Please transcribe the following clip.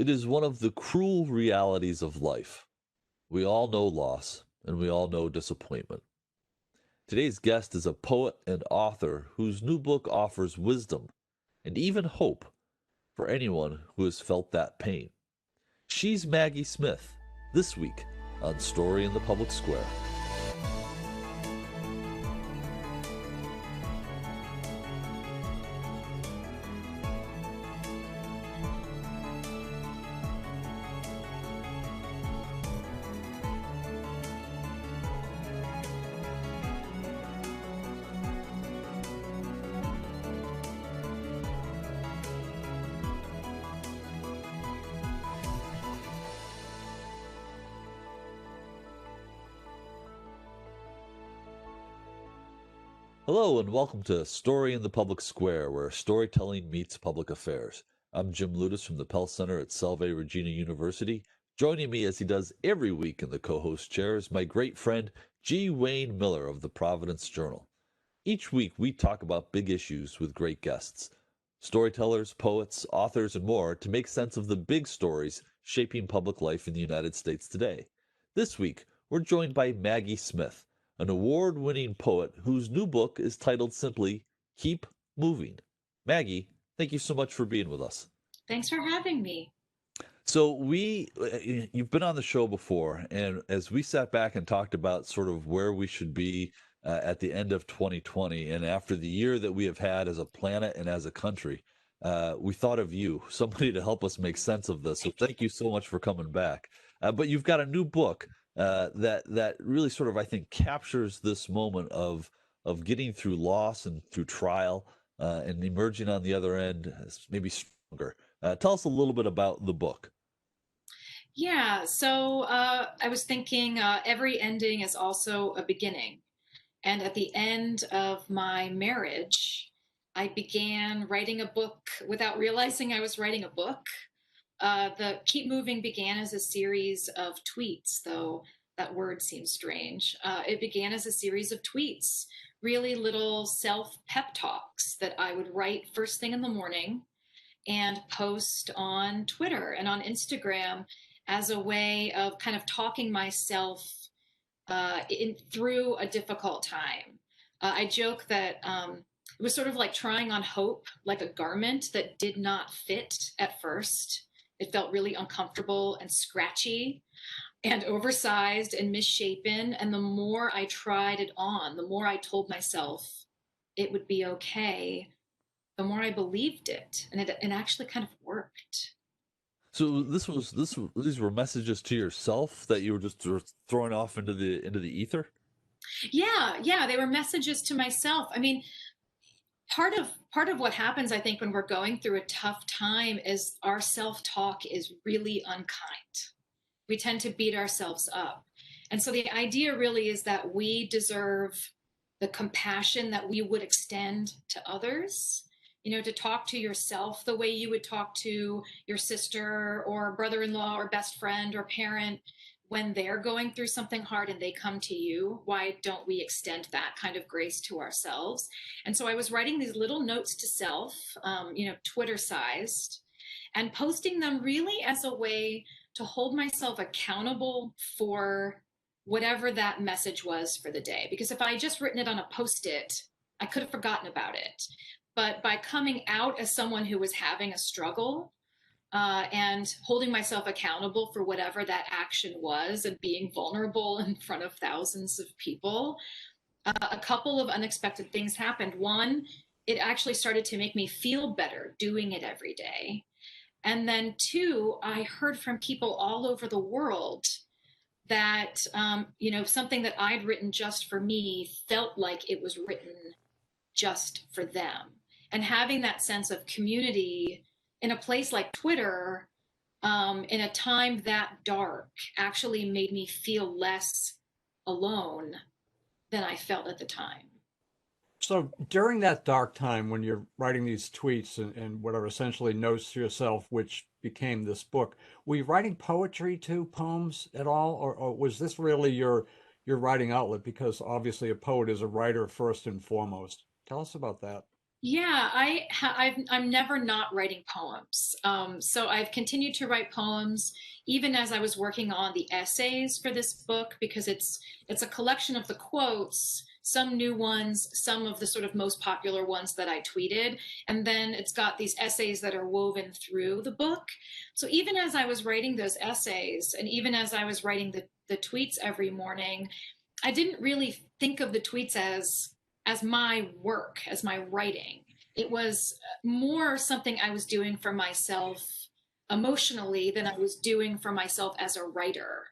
It is one of the cruel realities of life. We all know loss, and we all know disappointment. Today's guest is a poet and author whose new book offers wisdom and even hope for anyone who has felt that pain. She's Maggie Smith, this week on Story in the Public Square. Hello, and welcome to Story in the Public Square, where storytelling meets public affairs. I'm Jim Ludis from the Pell Center at Salve Regina University. Joining me, as he does every week in the co-host chair, is my great friend G. Wayne Miller of the Providence Journal. Each week, we talk about big issues with great guests, storytellers, poets, authors, and more to make sense of the big stories shaping public life in the United States today. This week, we're joined by Maggie Smith, an award-winning poet whose new book is titled simply Keep Moving. Maggie, thank you so much for being with us. Thanks for having me. So you've been on the show before, and as we sat back and talked about sort of where we should be at the end of 2020, and after the year that we have had as a planet and as a country, we thought of you, somebody to help us make sense of this. So thank you so much for coming back. But you've got a new book that really sort of, I think, captures this moment of getting through loss and through trial and emerging on the other end as maybe stronger. Tell us a little bit about the book. Yeah, so I was thinking every ending is also a beginning. And at the end of my marriage, I began writing a book without realizing I was writing a book. The Keep Moving began as a series of tweets, though that word seems strange. It began as a series of tweets, really little self pep talks that I would write first thing in the morning and post on Twitter and on Instagram as a way of kind of talking myself through a difficult time. I joke that it was sort of like trying on hope, like a garment that did not fit at first. It felt really uncomfortable and scratchy and oversized and misshapen. And the more I tried it on, the more I told myself it would be okay, the more I believed it, and it actually kind of worked. So these were messages to yourself that you were just sort of throwing off into the ether. Yeah, they were messages to myself. I mean, part of what happens, I think, when we're going through a tough time is our self-talk is really unkind. We tend to beat ourselves up. And so the idea really is that we deserve the compassion that we would extend to others. You know, to talk to yourself the way you would talk to your sister or brother-in-law or best friend or parent when they're going through something hard and they come to you. Why don't we extend that kind of grace to ourselves? And so I was writing these little notes to self, Twitter sized, and posting them really as a way to hold myself accountable for whatever that message was for the day. Because if I had just written it on a post it, I could have forgotten about it. But by coming out as someone who was having a struggle and holding myself accountable for whatever that action was and being vulnerable in front of thousands of people, a couple of unexpected things happened. One, it actually started to make me feel better doing it every day. And then two, I heard from people all over the world that, something that I'd written just for me felt like it was written just for them. And having that sense of community in a place like Twitter, in a time that dark, actually made me feel less alone than I felt at the time. So during that dark time when you're writing these tweets and what are essentially notes to yourself, which became this book, were you writing poetry too, poems at all? Or was this really your writing outlet? Because obviously a poet is a writer first and foremost. Tell us about that. Yeah, I'm never not writing poems. So I've continued to write poems even as I was working on the essays for this book because it's a collection of the quotes, some new ones, some of the sort of most popular ones that I tweeted, and then it's got these essays that are woven through the book. So even as I was writing those essays, and even as I was writing the tweets every morning, I didn't really think of the tweets as my work, as my writing. It was more something I was doing for myself emotionally than I was doing for myself as a writer.